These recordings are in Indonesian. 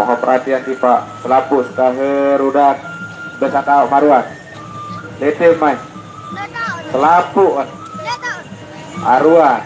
Mohon perhatian di Pak Selapus kaherudak besaka maruan letem mai selapu aruan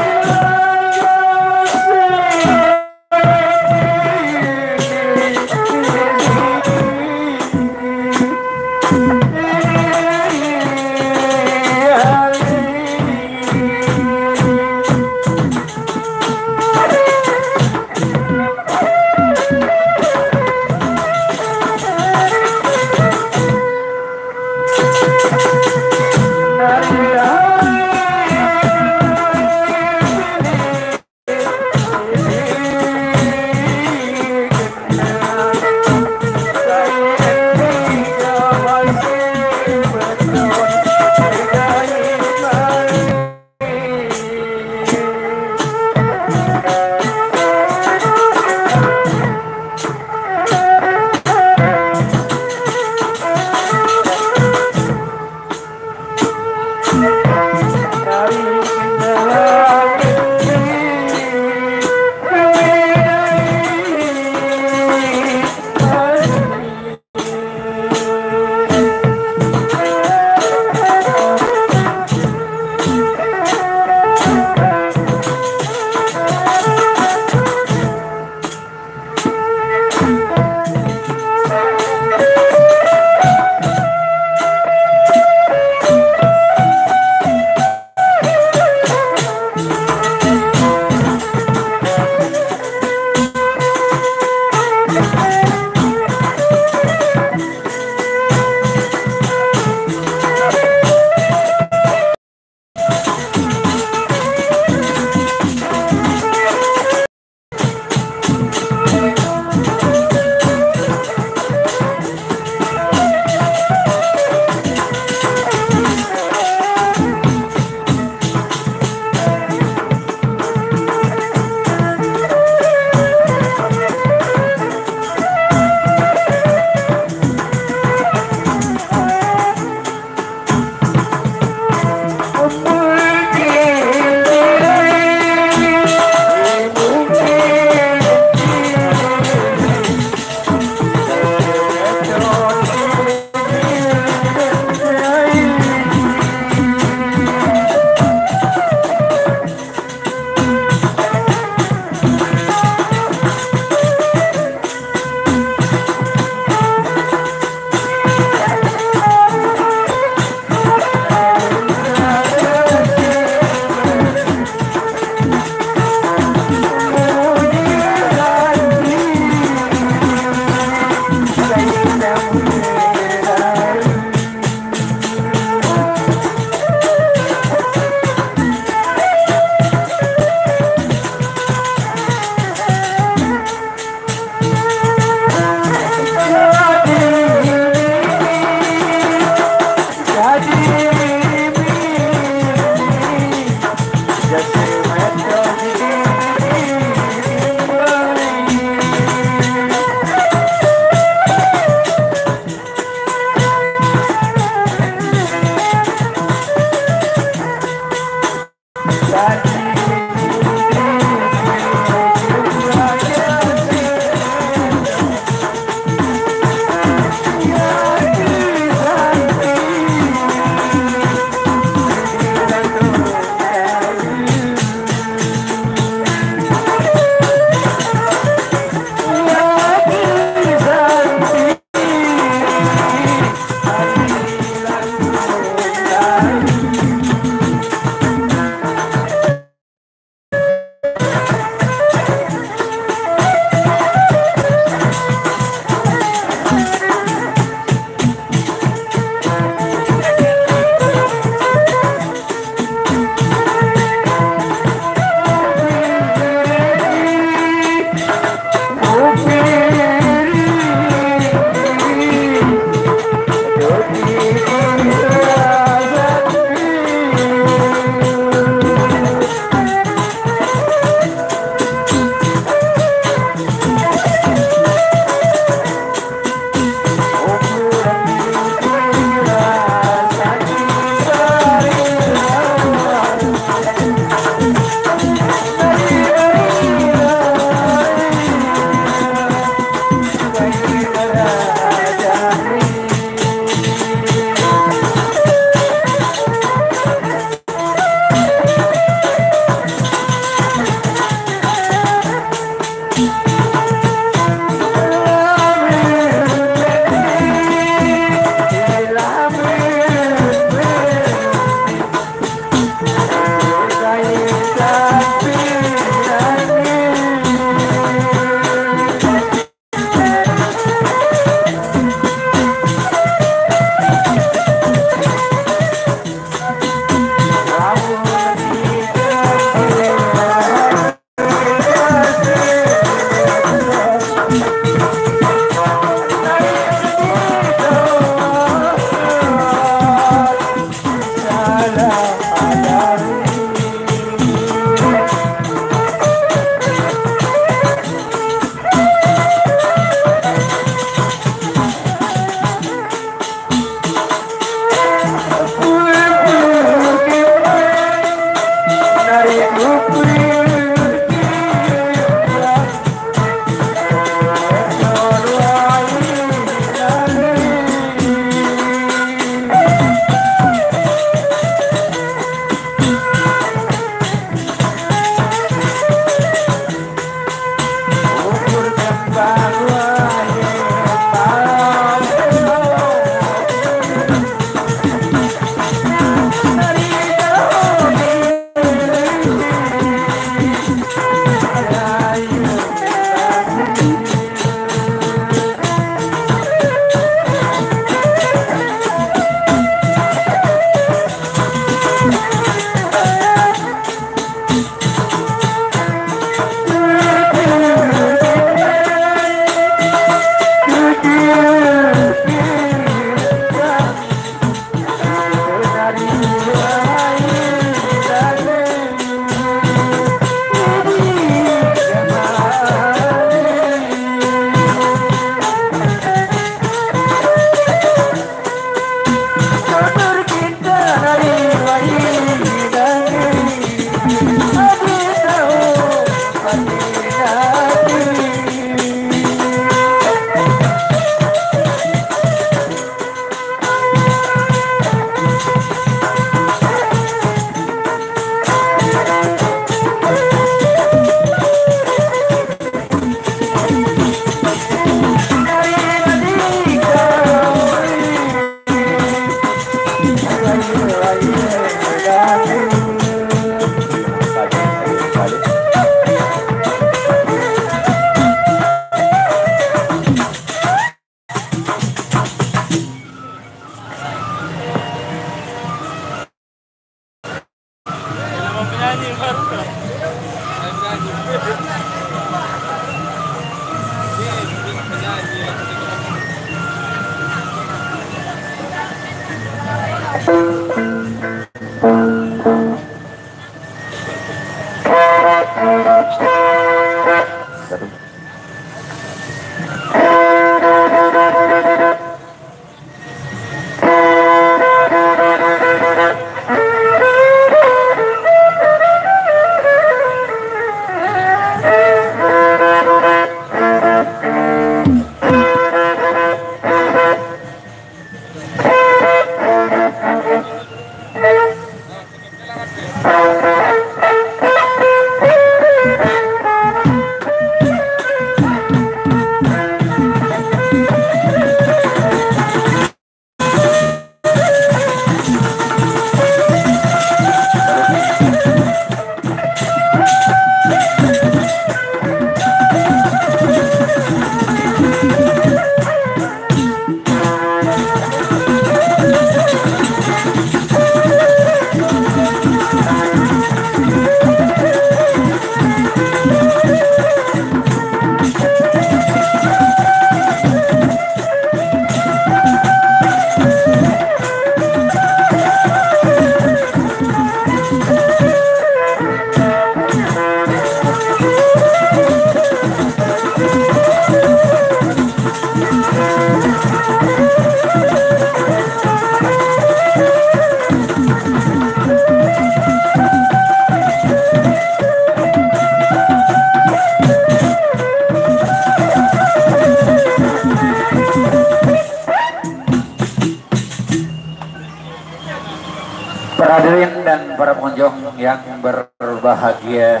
Para hadirin dan para pengunjung yang berbahagia,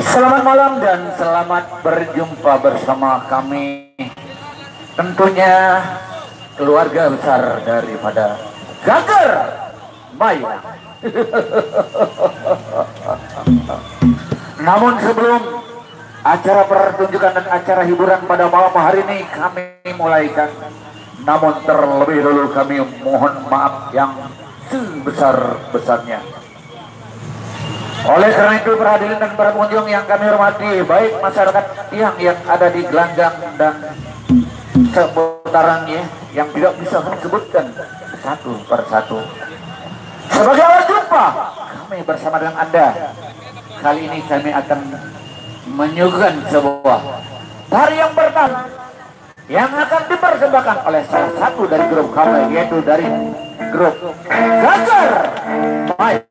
selamat malam dan selamat berjumpa bersama kami, tentunya keluarga besar daripada Gager Maya. Namun sebelum acara pertunjukan dan acara hiburan pada malam hari ini kami mulaikan, namun terlebih dahulu kami mohon maaf yang sebesar-besarnya. Oleh karena itu, para hadirin dan para pengunjung yang kami hormati, baik masyarakat yang ada di gelanggang dan seputarannya yang tidak bisa kami sebutkan satu per satu, Sebagai awal jumpa kami bersama dengan Anda. Kali ini kami akan menyuguhkan sebuah tari yang pertama yang akan dipersembahkan oleh salah satu dari grup kami, yaitu dari grup Gagar Mike.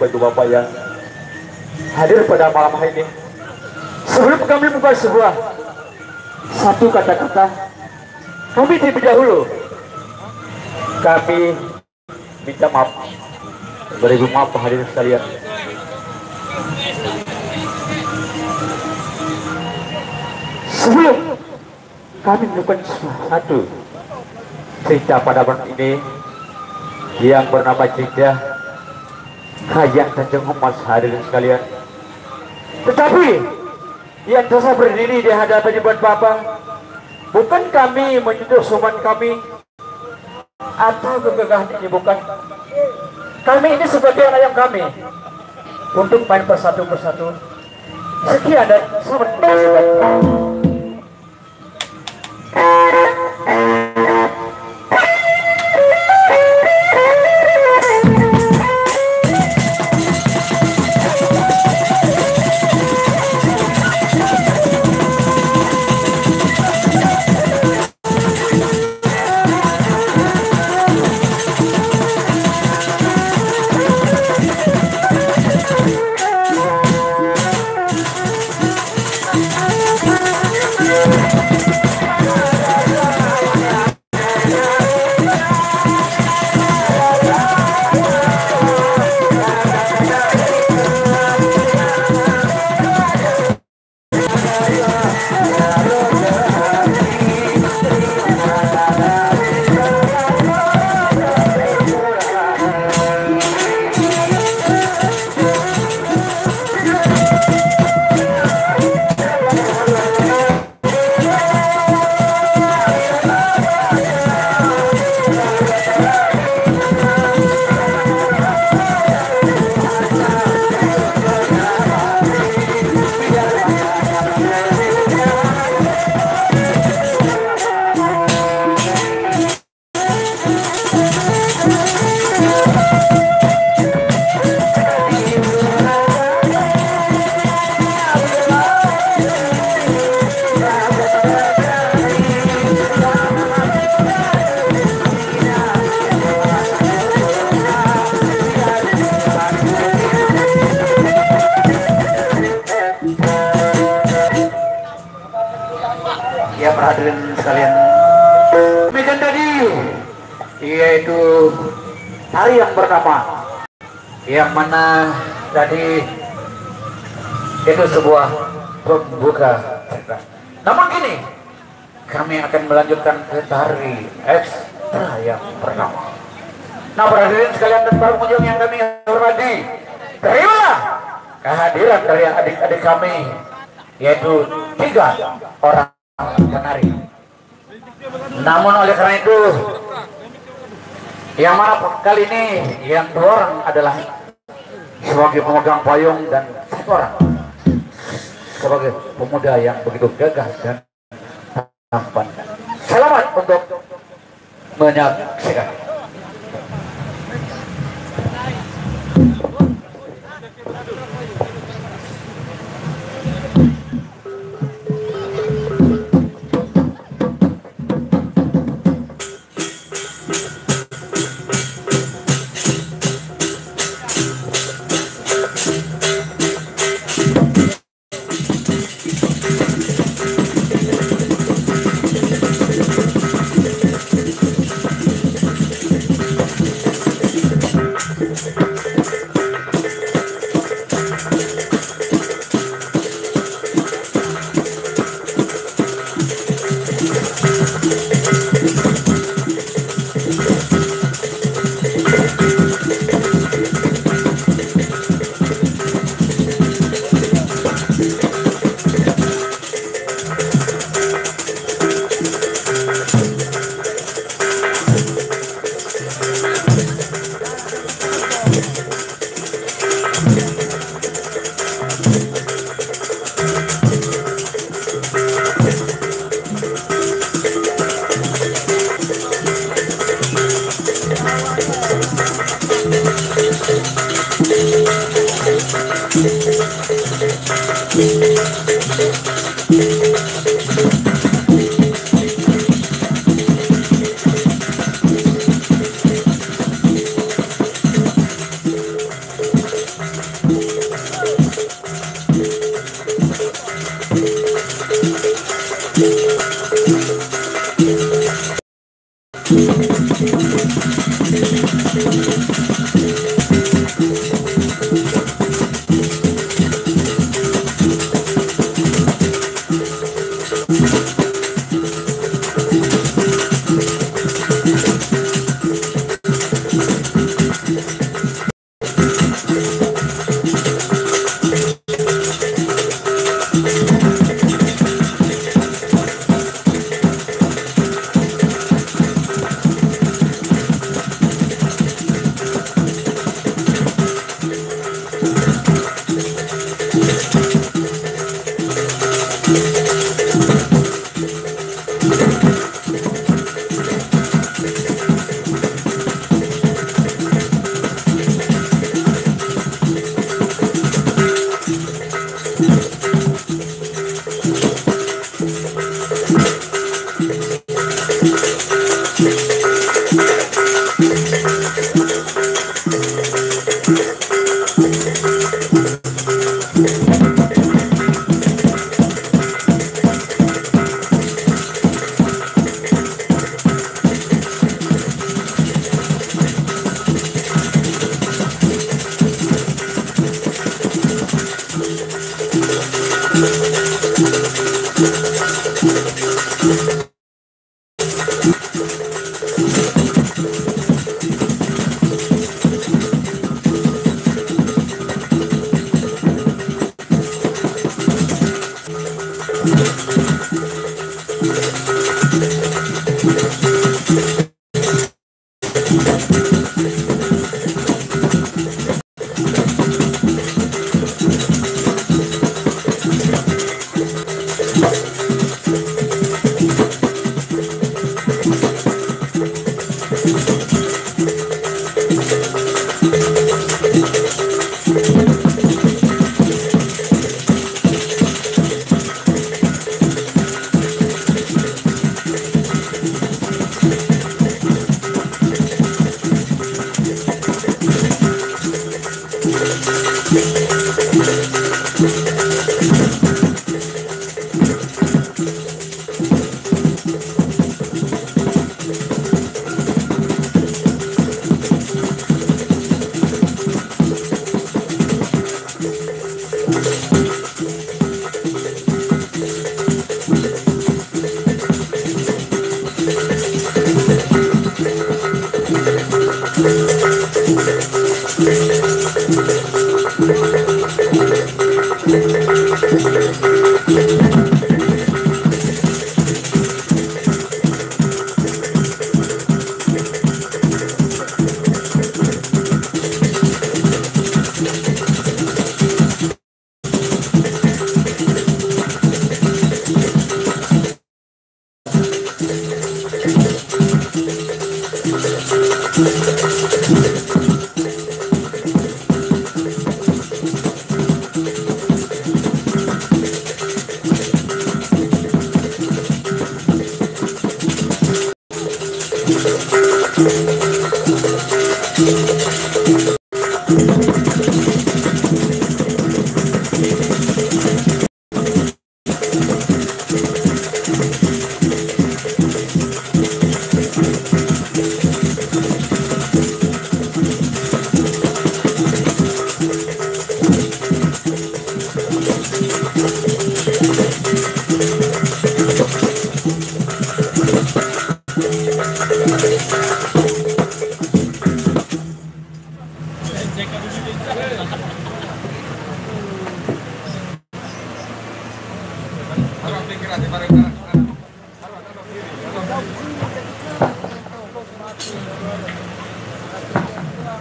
bapak yang hadir pada malam hari ini. Sebelum kami membuka sebuah satu kata-kata, kami terlebih dahulu kami minta maaf, beribu maaf hadirin sekalian. Sebelum kami melakukan satu cerita pada malam ini yang bernama cerita Hayang Tanjung Emas, hadirin sekalian. Tetapi yang telah berdiri di hadapan ibu Bapak, bukan kami menyentuh suman kami atau kegagahan ini, bukan. Kami ini sebagai anak yang kami untuk main persatu. Sekian dan selamat menyaksikan. Ya, hadirin sekalian, demikian tadi yaitu tari yang bernama, yang mana tadi itu sebuah pembuka cerita. Namun kini kami akan melanjutkan ke tari ekstra yang pertama. Nah, hadirin sekalian dan para pengunjung yang kami hormati, terimalah kehadiran dari adik-adik kami, yaitu 3 orang penari. Namun oleh karena itu, yang mana kali ini yang 2 orang adalah sebagai pemegang payung dan 1 orang sebagai pemuda yang begitu gagah dan tampan. Selamat untuk menyaksikan.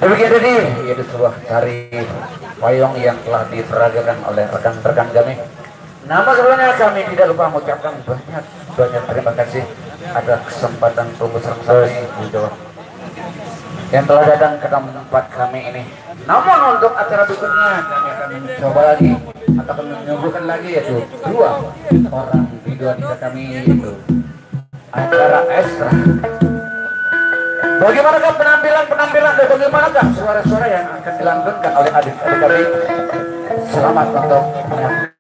Demikian tadi yaitu sebuah tari payung yang telah diperagakan oleh rekan-rekan kami. Nama sebelumnya kami tidak lupa mengucapkan banyak terima kasih atas kesempatan pembesar kami Bu Jawa yang telah datang ke tempat kami ini. Namun untuk acara berikutnya kami akan mencoba lagi atau menyuguhkan lagi yaitu dua orang biduanita kami yaitu acara Esra. Bagaimanakah penampilan dan bagaimanakah suara-suara yang akan dilantunkan oleh adik-adik kami? Selamat untuk menyaksikan.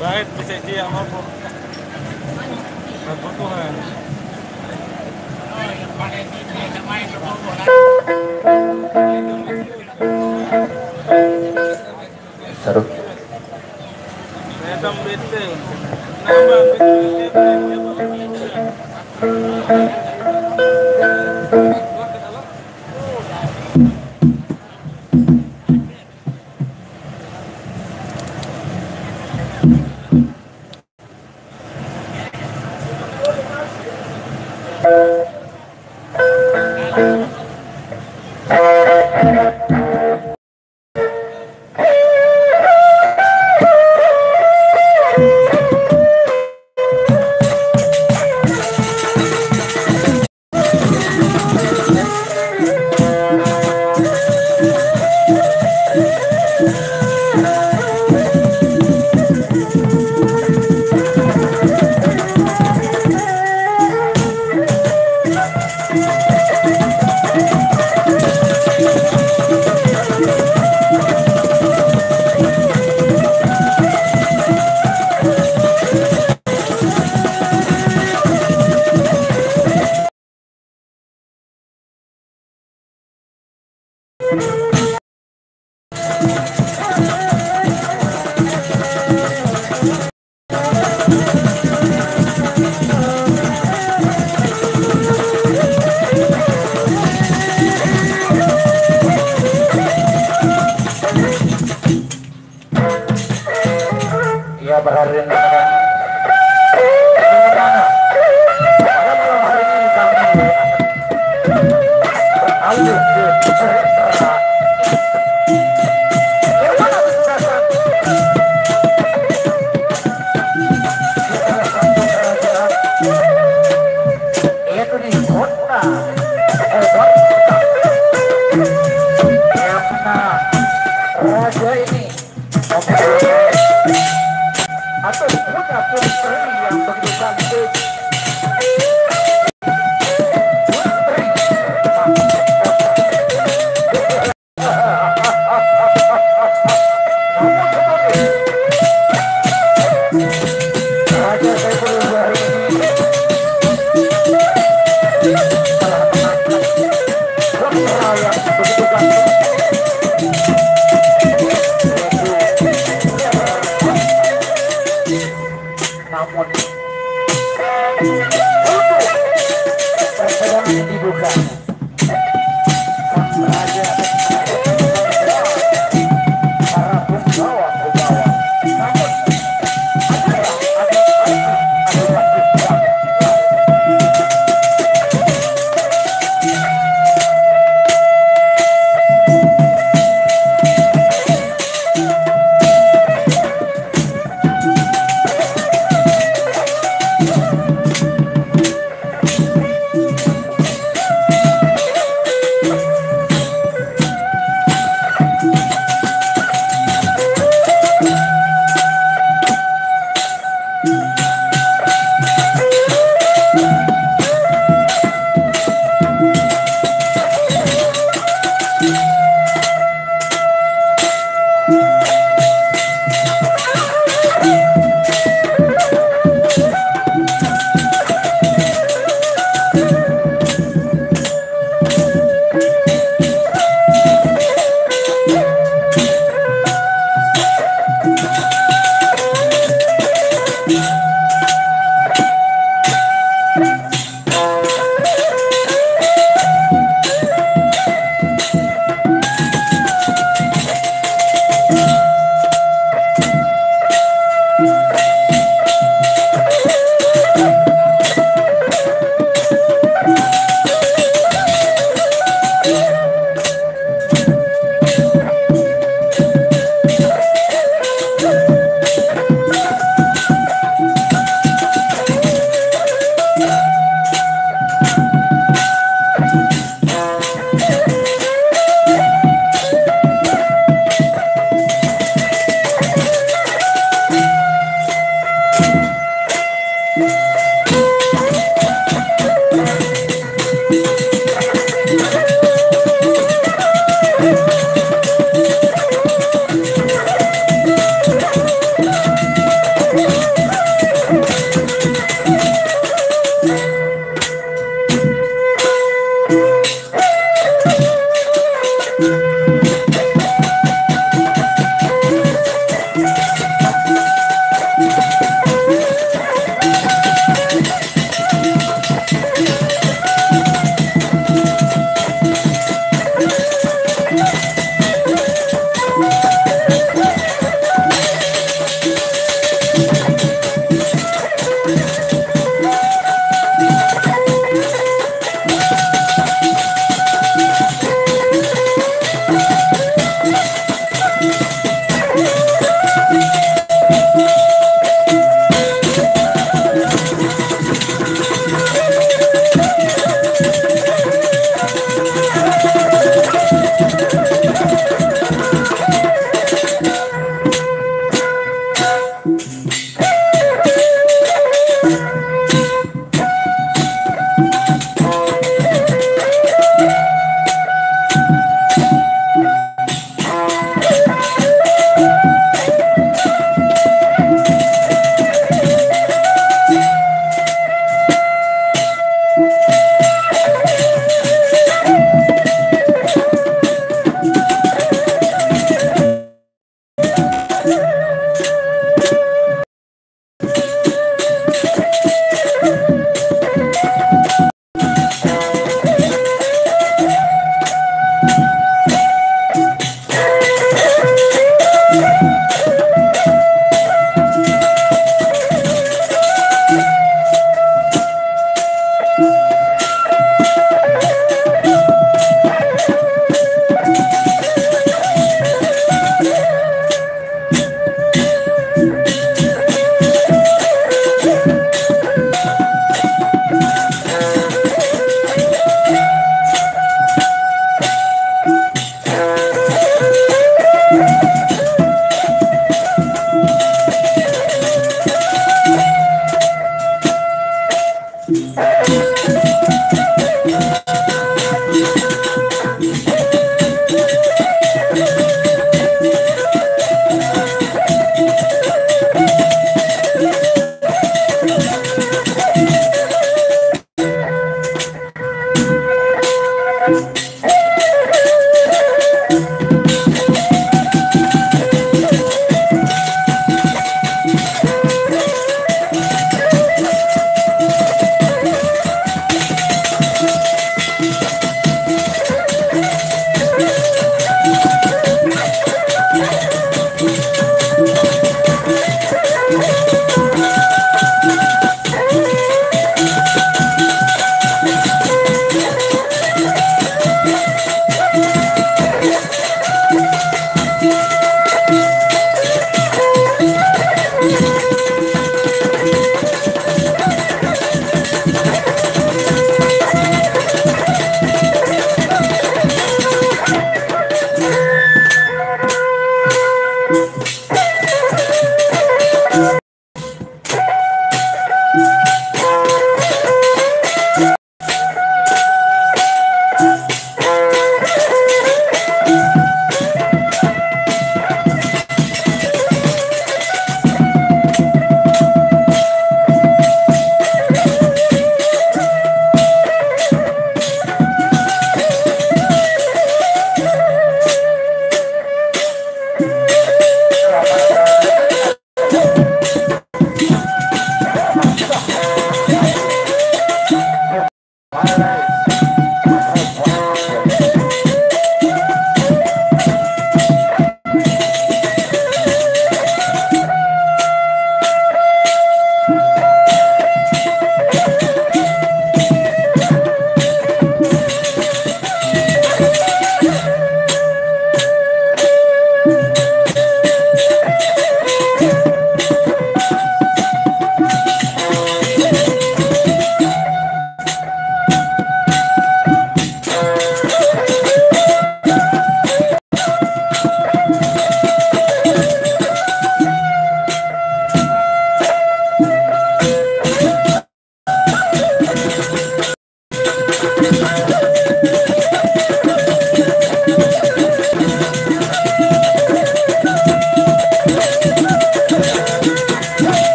Bakit bisa dia mampu? Kebutuhan. Seru. Redam bete. Nama berhari ini itu di kota raja ini atau punya putri yang begitu cantik. Raja Saiful Bahri ini putra yang begitu cantik. Namun perjalanan dibuka sang raja para penggawa-penggawa, namun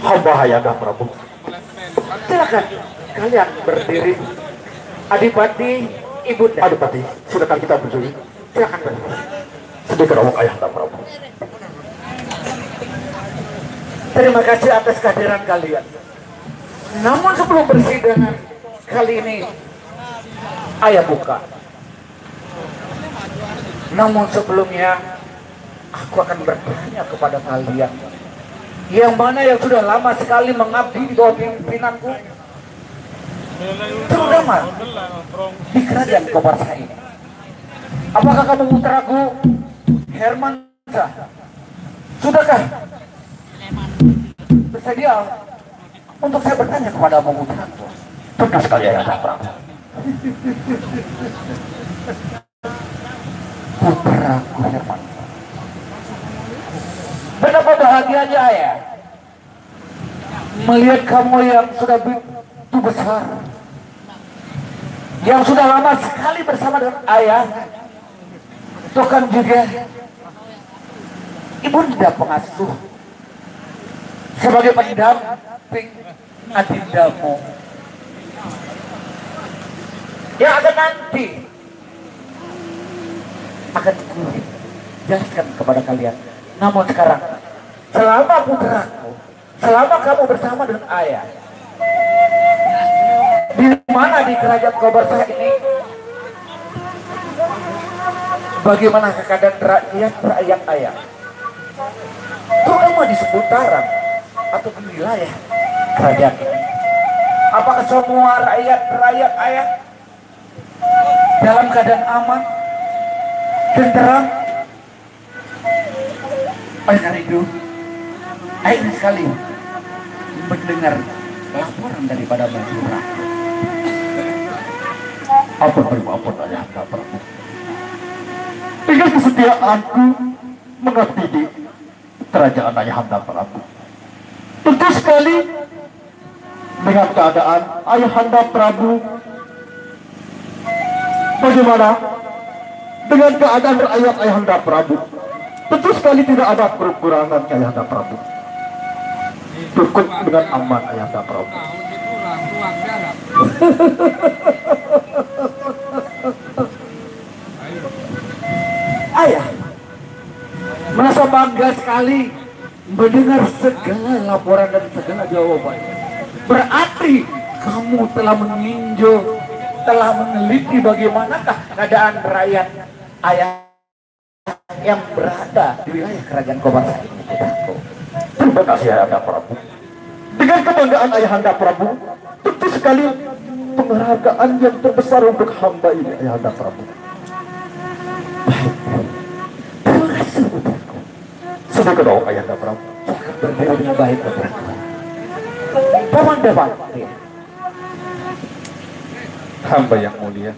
Hamba Ayahanda Prabu. Silakan kalian berdiri. Adipati, Ibunda. Adipati, silakan kita berdiri. Silakan berdiri. Sedih kerawang Ayahanda Prabu. Terima kasih atas kehadiran kalian. Namun sebelum persidangan kali ini, ayah buka. Namun sebelumnya, aku akan bertanya kepada kalian, yang mana yang sudah lama sekali mengabdi di bawah pimpinanku, terutama di kerajaan Kobarsa ini. Apakah kamu putraku Herman? Sudahkah bersedia untuk saya bertanya kepadamu putraku? Tentu sekali Ayahanda Prabu. Putraku Herman, betapa bahagianya ayah melihat kamu yang sudah begitu besar, yang sudah lama sekali bersama dengan ayah, bahkan juga ibunda pengasuh sebagai pendamping adindamu yang akan nanti akan jelaskan kepada kalian. Namun sekarang, selama putraku, selama kamu bersama dengan ayah, di mana di kerajaan Kobarsa ini, bagaimana keadaan rakyat ayah, terutama di seputaran atau di wilayah kerajaan ini? Apakah semua rakyat ayah dalam keadaan aman, tenteram? Oleh karena itu, ingin sekali mendengar laporan daripada Madura. Ampun Ayahanda Prabu. Dengan kesetiaanku mengabdi di kerajaan Ayahanda Prabu, tentu sekali dengan keadaan Ayahanda Prabu, bagaimana dengan keadaan rakyat Ayahanda Prabu, tentu sekali tidak ada kekurangan Ayahanda Prabu. Cukup dengan aman Ayahanda Prabu. Ayah merasa bangga sekali mendengar segala laporan dan segala jawaban. Berarti kamu telah meninjau, telah meneliti bagaimanakah keadaan rakyat ayah yang berada di wilayah kerajaan Kobarsa ini, putraku. Terima kasih Ayahanda Prabu. Dengan kebanggaan Ayahanda Prabu, tentu sekali penghargaan yang terbesar untuk hamba ini Ayahanda Prabu. Terima kasih putraku. Sudah kedua Ayahanda Prabu. Berbeda dengan baik putraku. Paman Dewati, Hamba yang mulia.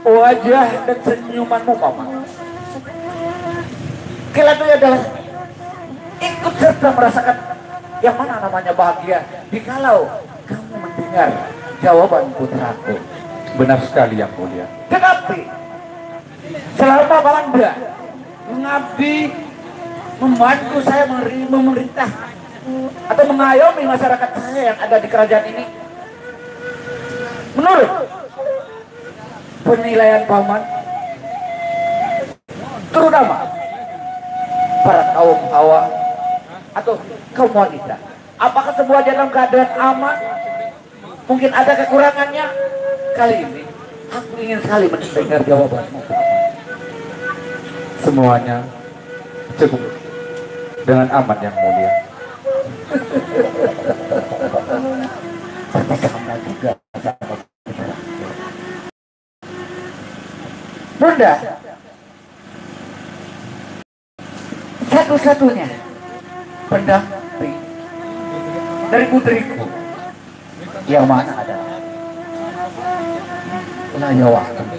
wajah dan senyumanmu paman, kelihatannya adalah ikut serta merasakan yang mana namanya bahagia dikalau kamu mendengar jawaban putraku. Benar sekali yang mulia. Tetapi selama Balanda mengabdi, membantu saya memerintah atau mengayomi masyarakat saya yang ada di kerajaan ini, menurut penilaian paman, terutama para kaum hawa atau kaum wanita, apakah semua dalam keadaan aman? Mungkin ada kekurangannya. Kali ini aku ingin sekali mendengar jawabanmu. Semuanya cukup dengan aman yang mulia. Tapi kamu juga Bunda, satu-satunya pendamping dari putriku yang mana adalah Layawati,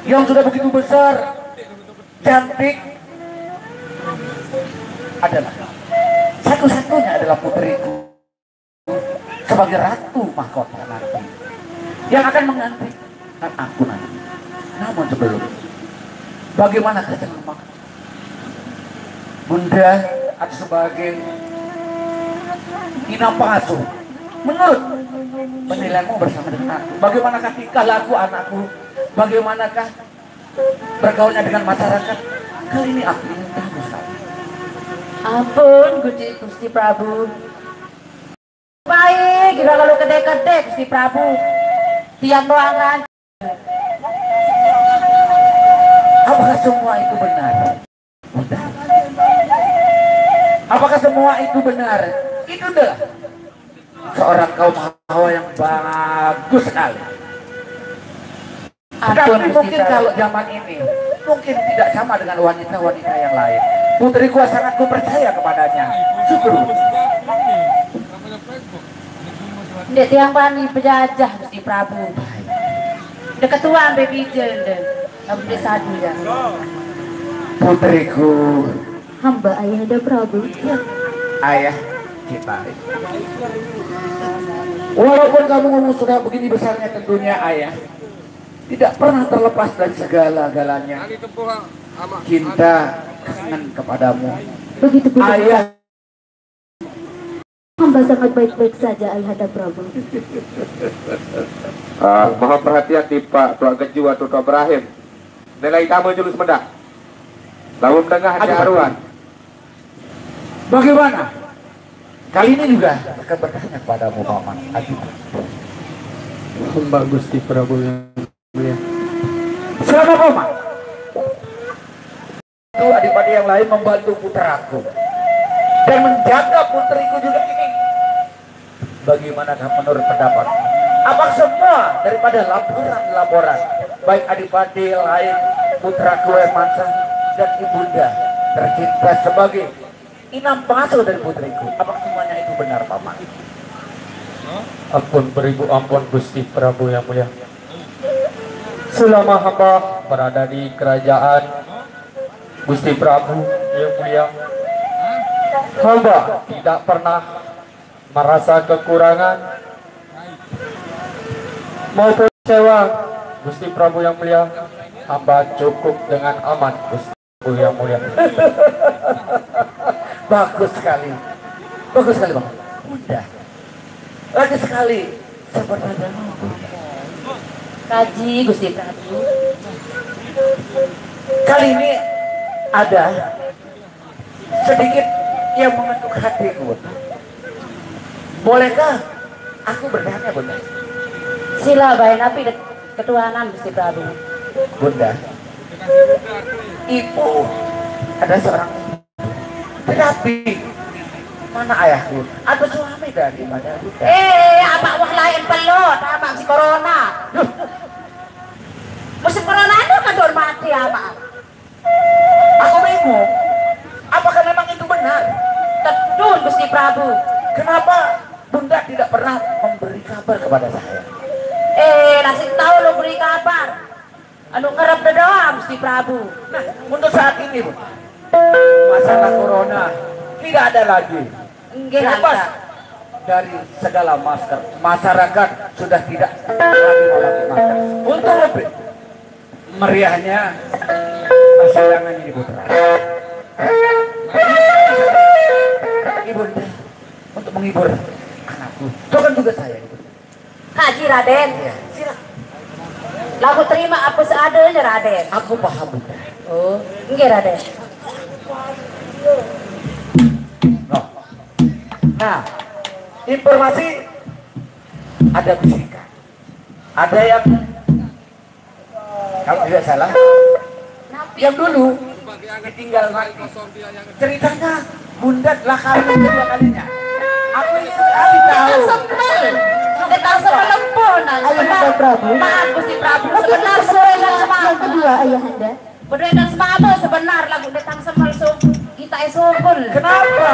yang sudah begitu besar, cantik, adalah satu-satunya adalah putriku sebagai ratu mahkota nanti yang akan menggantikan aku nanti. Namun sebelum, bagaimana kesenangan Bunda atau sebagai inam palsu. Menurut penilaianmu bersama dengan aku, bagaimanakah tingkah laku anakku? Bagaimanakah bergaulnya dengan masyarakat? Kali ini aku ingin tahu sekali. Ampun Gusti Prabu. Baik, kira lalu kedek-kedek Gusti Prabu. Tiang doangan. Apakah semua itu benar? Benar. Apakah semua itu benar? Itu adalah seorang kaum hawa yang bagus sekali. Ampun Tapi Gusti mungkin Prabu. kalau zaman ini mungkin tidak sama dengan wanita-wanita yang lain. Putriku sangat percaya kepadanya. Syukur. Dek tiang bani penjajah Gusti Prabu. Dek ketua ambil bijil dek. Ambil sadu ya. Putriku, Hamba Ayahanda Prabu. Ya. ayah kita. Walaupun kamu ngomong sudah begini besarnya tentunya ayah tidak pernah terlepas dari segala-galanya. Cinta kangen kepadamu. Begitu pun Ayah, hamba sangat baik-baik saja Ayahanda Prabu. Mohon perhatian di Pak Tua Geju atau Tua Ibrahim. Nilai kamu julus mendak. Lalu tengah Aduh. haruan. bagaimana? Kali ini juga akan bertanya kepadamu Paman Adi. Hamba Gusti Prabu yang mulia. Selama Paman itu adik-adik yang lain membantu putraku dan menjaga putriku juga ini. Bagaimanakah menurut pendapat? Apa semua daripada laporan-laporan baik adik-adik yang lain, putraku Emansa dan ibunda tercinta sebagai inam pengasuh dari putriku, apa semuanya itu benar Paman? Ampun beribu ampun Gusti Prabu yang mulia. Selama hamba berada di kerajaan Gusti Prabu yang mulia, hamba tidak pernah merasa kekurangan maupun kecewa. Gusti Prabu yang mulia, hamba cukup dengan aman Gusti Prabu yang mulia. Bagus sekali Bang. Mudah lagi sekali sebenarnya. Kaji Gusti Prabu. Kali ini ada sedikit yang mengetuk hatiku. Bolehkah aku bertanya Bunda? Sila baik napi ketuhanan Gusti Prabu. Bunda, ibu ada seorang ibu. Tetapi mana ayahku? Ada suami daripada Bunda. Apa wah lain pelot, apa si corona. Musim corona itu kan mati apa? Aku bingung. Apakah memang itu benar? Betul Gusti Prabu. Kenapa Bunda tidak pernah memberi kabar kepada saya? Nasi tahu lo beri kabar. Anu ngerep doa Gusti Prabu. Nah, untuk saat ini Bu, masalah corona tidak ada lagi. Enggak Bebas ada. dari segala masker. Masyarakat sudah tidak lagi memakai masker. Untuk lebih meriahnya persidangan ini putra. Ibunda, untuk menghibur anakku. Itu kan juga saya. Ibu. Haji Raden. Ya, silakan. Lagu terima apa seadanya Raden. Aku paham Bunda. Oh, enggak Raden. Nah, informasi ada bisikan. Ada yang kalau tidak salah yang dulu ditinggal mati. Ceritanya Bunda telah kawin kedua kalinya. Aku ingin sekali tahu. Kita sebelum Ayahanda Prabu. Maaf Gusti Prabu. Sebenar sebenar Yang kedua Ayahanda. Berdendang semama sebenar lagu datang semalsu kita esokul. Kenapa?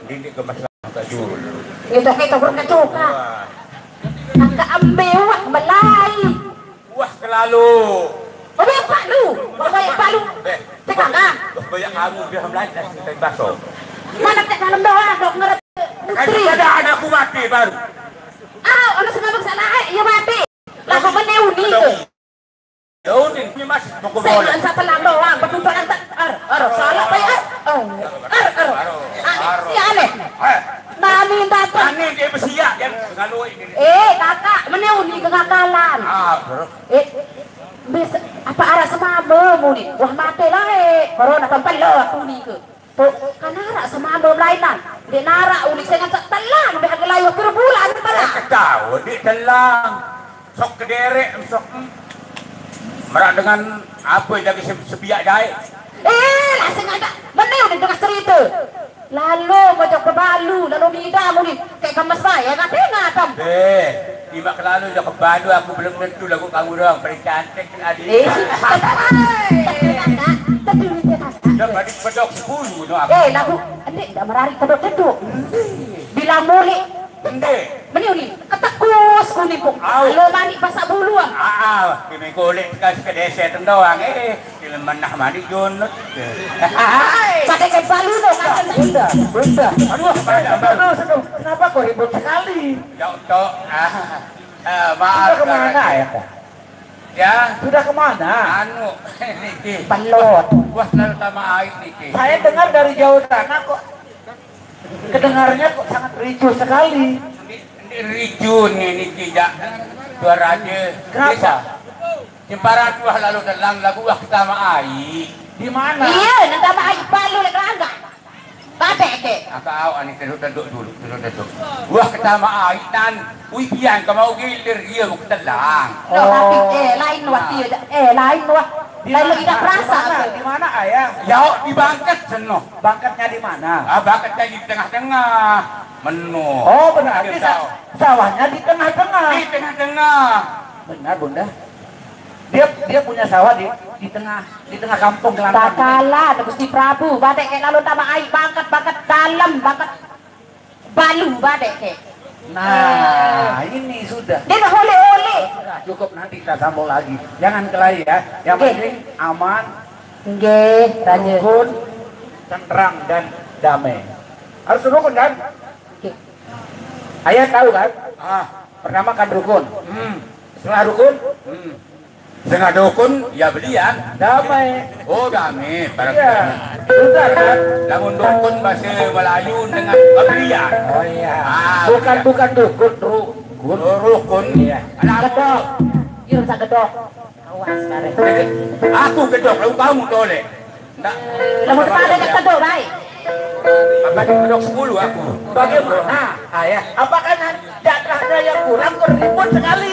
didik ke masyarakat dulu. Kita berkecuka. Angka ambil wah belai. Wah kelalu. Banyak palu. Banyak palu. Tekan kan? Banyak kamu dia belajar kita baso. Mana tak dalam doa dok ngeret putri. Ada anakku mati baru. Ah, orang senang salah ya mati. Lagu meneuni ke. Daun ini masih pokok Saya bola. kan satu lang doang, berkumpul yang tak salah apa ya? Si aneh. Nani datang. Ani dia bersiap yang ngalu ini. Kakak meneuni kegagalan. Bro. Bisa apa arah semama muni? Wah mati lah baru nak tempat lo aku ni ke. Tuh kan arah semama lainan. Dia narak unik saya ngajak telang. Dia ada layu ke bulan telang. Tahu di telang. Sok kederek sok. Merak dengan apa lagi sebiak jahit. Lah sengaja meneuni dengan cerita. Lalu macam kebalu, lalu mida muni kayak kemas saya kan tengah tam. Tiba kelalu dah kebalu aku belum tentu lagu kamu doang paling cantik adik. Dah balik pedok 10 tu aku. Lagu adik dah merari kedok-kedok. Bilang muli. Meneuni ketakus kuning pun. Lo mani pasak bulu ah. Kini kulit ke desa doang Kila menah mani junut. Pakai kebalu dong. Bunda. Aduh, Kenapa kau ribut sekali? Jauh tok. Maaf. Sudah kemana ya? Ya. Sudah kemana? Anu, Niki. Balot. Wah, lalu sama air Niki. Saya dengar dari jauh sana kok. Kedengarnya kok sangat ricuh sekali. Ini ricuh nih Niki jak. Suara aja. Kenapa? Jemparan wah lalu dalam lagu wah sama air. Di mana? Iya, nanti sama air balu lek langga. Badek ke. Kau ani duduk dulu. Wah ketama air dan uian kau mau gilir dia mau ketelang. Loh, tapi lain wah dia. Lain wah. Lain tidak perasa. Di mana ayah? Jauh di bangkat seno. Bangkatnya di mana? Bangkatnya di tengah-tengah. Menu. Oh benar. Sawahnya di tengah-tengah. Di tengah-tengah. Benar bunda. Dia punya sawah di tengah kampung Tak Kelantan. kalah ada Gusti Prabu. Badek ke lalu tambah air bangkat dalam bangkat balu badek ke. Nah, ini sudah. Dia dah oleh-oleh. Sudah cukup, nanti kita sambung lagi. Jangan kelahi ya. Yang penting aman, Nggih, Raja. rukun, tenteram dan damai. Harus rukun kan? Nggih. Ayah tahu kan? Pertama kan rukun. Setelah rukun, Setengah dukun ya belian. damai. Oh damai. Iya. Sudah kan? Namun dukun bahasa Melayu dengan belian. Oh iya. Bukan Bukan dukun, rukun. rukun. Iya. Gedok. Yur sa gedok. Awas sekarang. Aku gedok, lalu kamu toleh. Nggak. Lamun pada dak gedok baik. Apa gedok 10 aku. Bagaimana ayah? Apakah jatahnya yang kurang ribut sekali?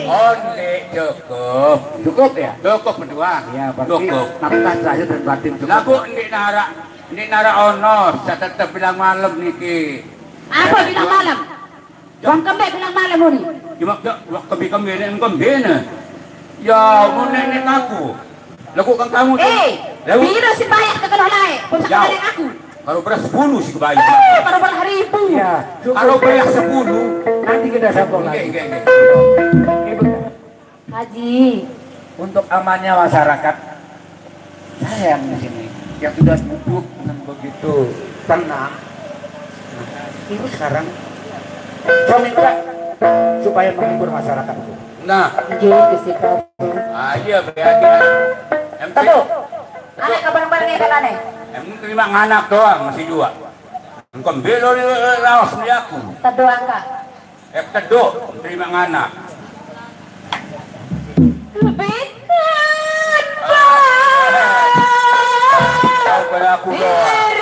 Oh nek cukup. Cukup ya? Cukup berdua. Ya, Cukup. nafkah lahir dan batin cukup. Lagu ini nara ono, saya tetap bilang malam niki. Apa bilang malam? Wong kembek bilang malam muni. Cuma kami ini kembena. Ya, mau nenek aku. Lakukan kamu tuh. Biro si bayar ke kalau lain. Pusaka dari aku. Kalau beras 10 sih kebayang. Baru belah ribu. Ya, Kalau beras 10. nanti kita sambung lagi. Oke. Haji. Untuk amannya masyarakat, saya yang di sini yang sudah duduk dengan begitu tenang. Ibu sekarang saya minta supaya menghibur masyarakat. Nah, Nggih, Gusti Prabu. iya berarti. Tadu. Anak kabarang-barang yang kalane. Em terima nganak doang masih dua. Engkau belo laos ni aku. Tadu angka. Kedok terima nganak. Benar. Kau pada aku doang.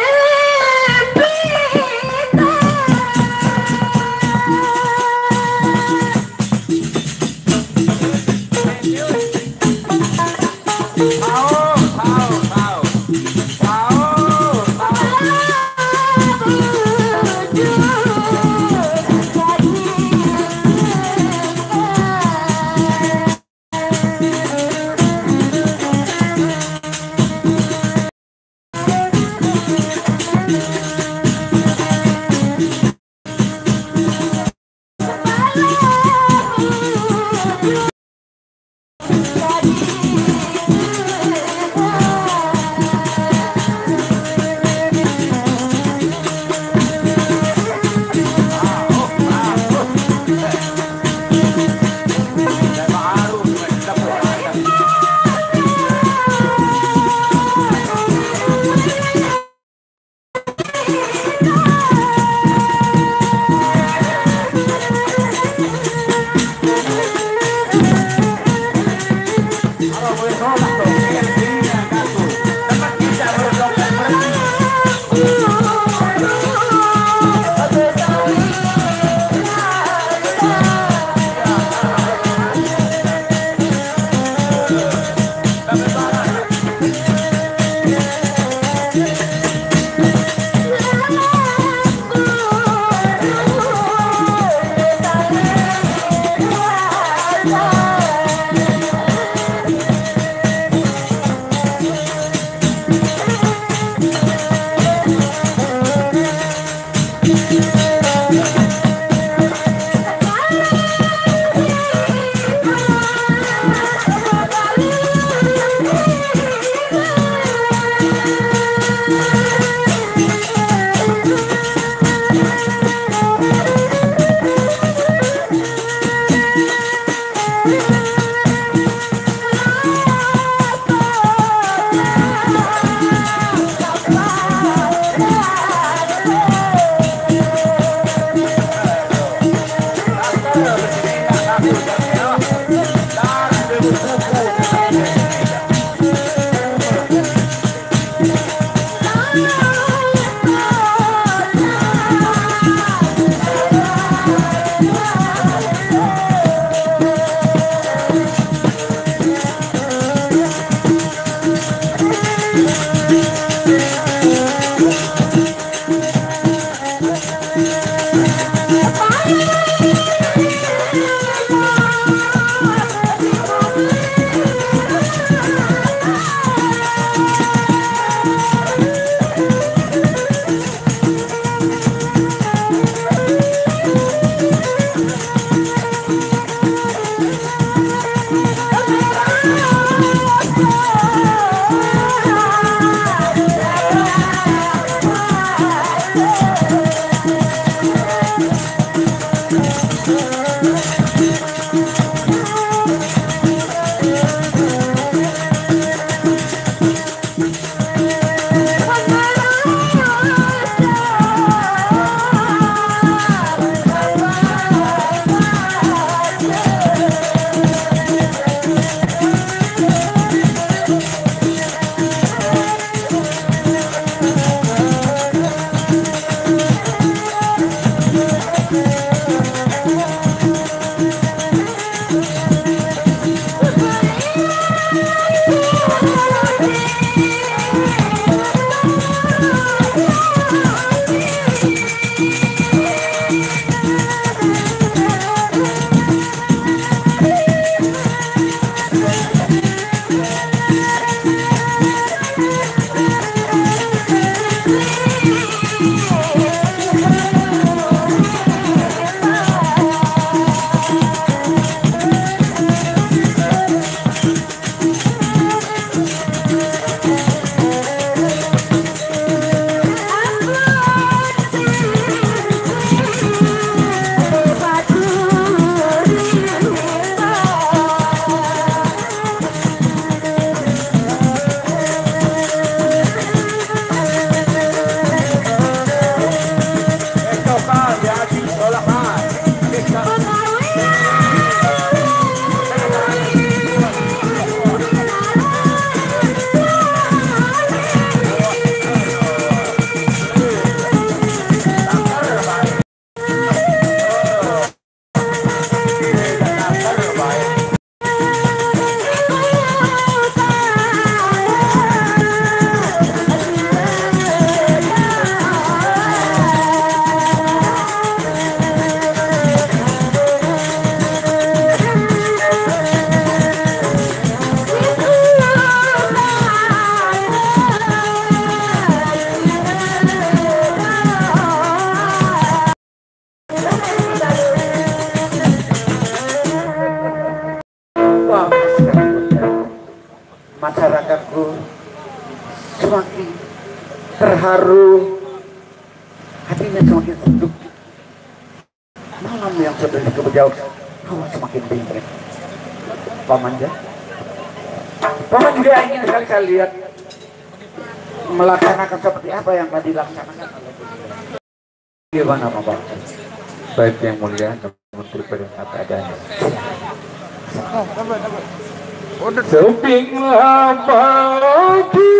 Masyarakatku semakin terharu, hatinya semakin sejuk. Malam yang sebenarnya kebejauh, hawa semakin dingin. Paman juga ingin sekali lihat melaksanakan seperti apa yang tadi dilaksanakan oleh gimana Bapak? Baik yang mulia, Menteri apa adanya. Sepinglah bagi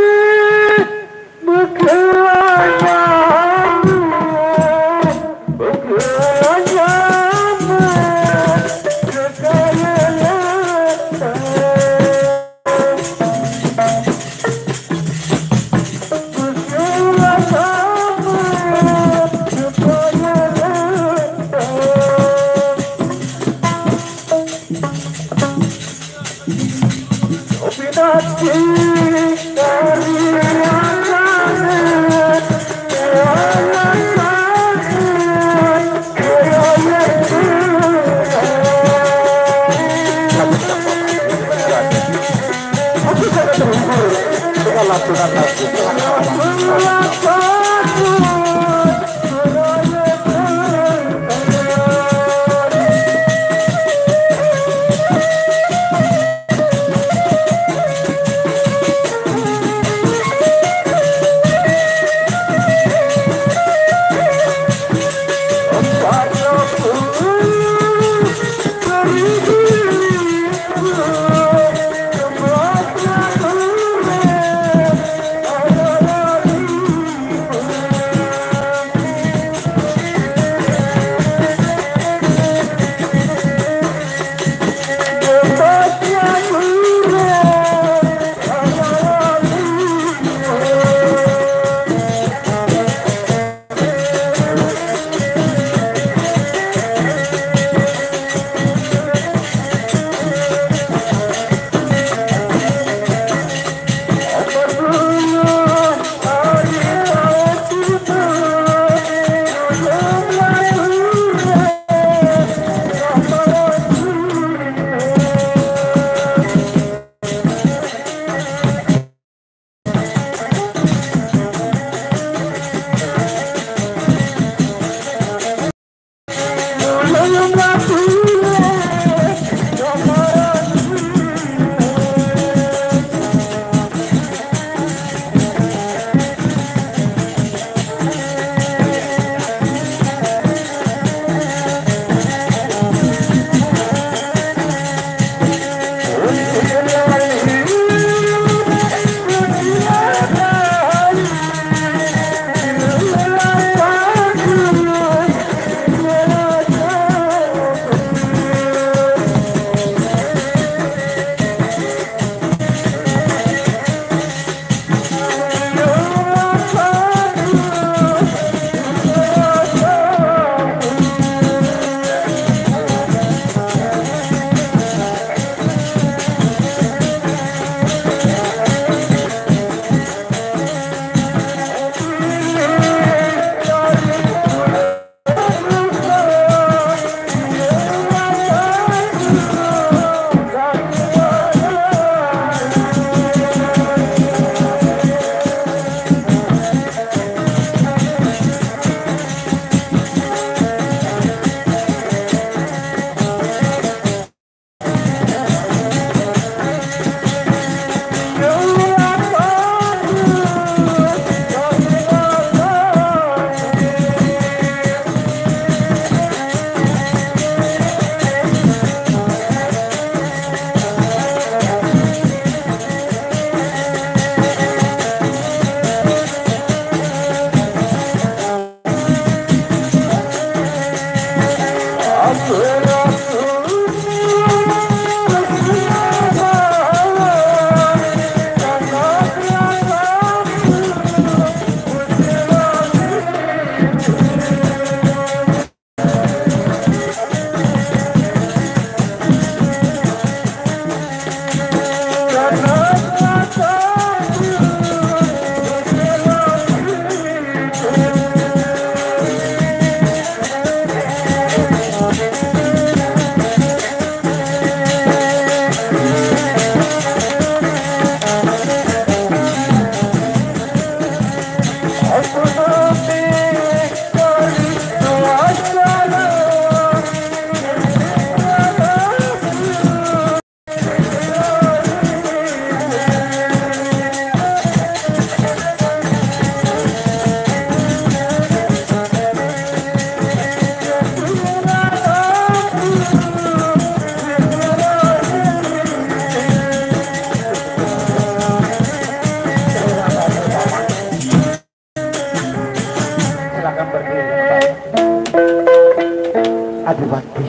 Adipati.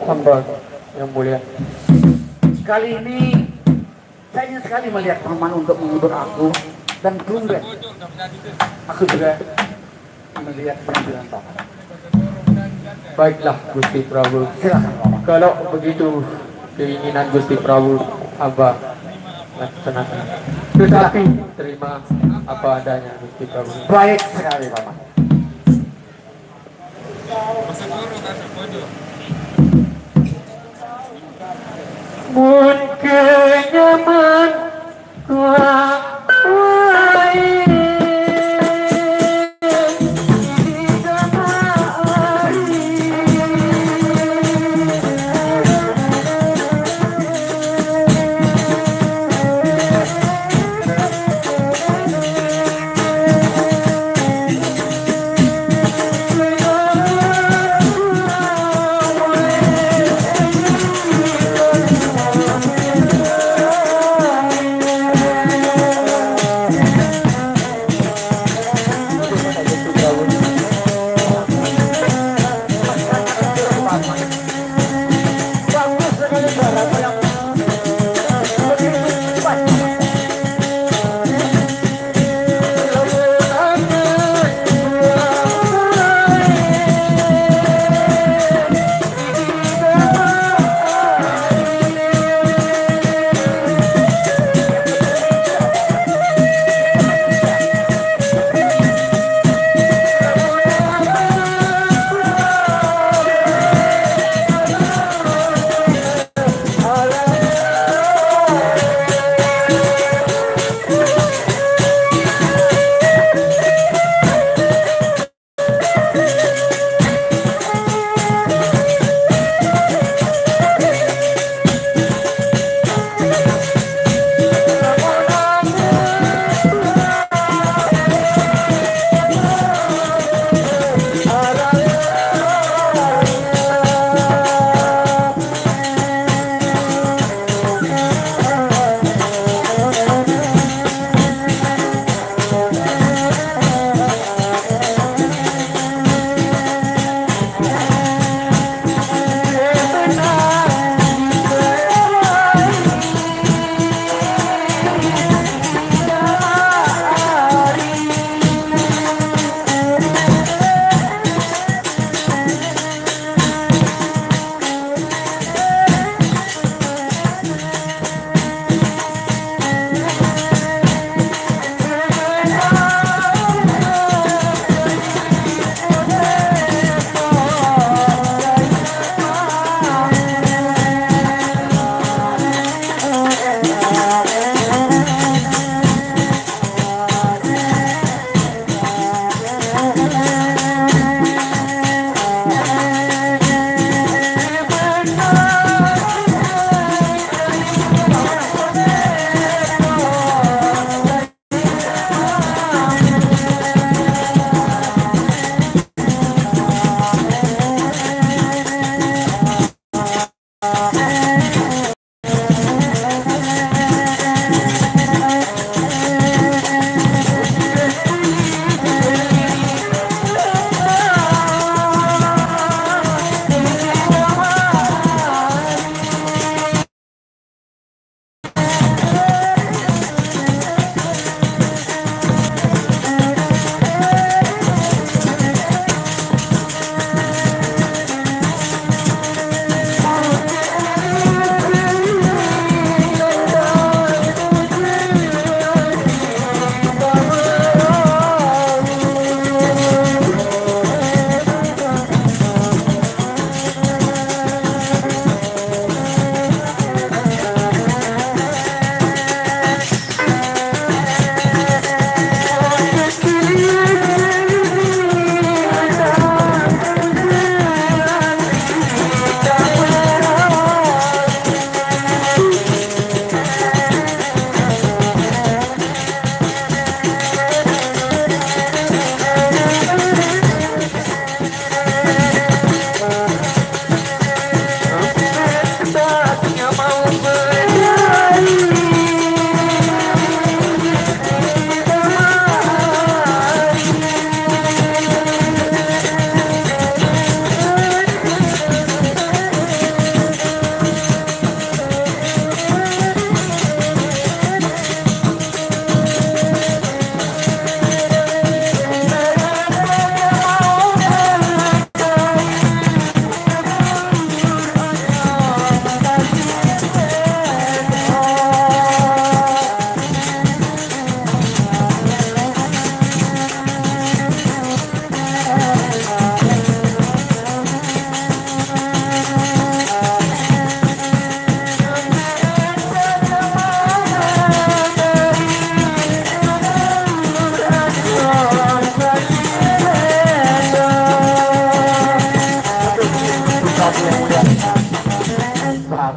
Hamba yang mulia. Kali ini saya ingin sekali melihat paman untuk menghibur aku dan tumben aku juga melihat penampilan paman. Baiklah Gusti Prabu. Silakan paman. Kalau begitu keinginan Gusti Prabu, hamba laksanakan. Tetapi terima apa adanya Gusti Prabu. Baik sekali paman. Mun kenyaman kuat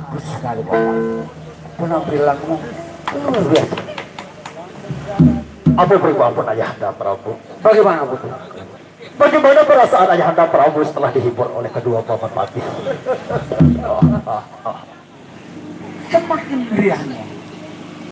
Bagus sekali Bapak. Penampilanmu luar biasa. Abu beri ampun Ayahanda Prabu. Bagaimana Bu? Bagaimana perasaan Ayahanda Prabu setelah dihibur oleh kedua paman pati? Semakin meriahnya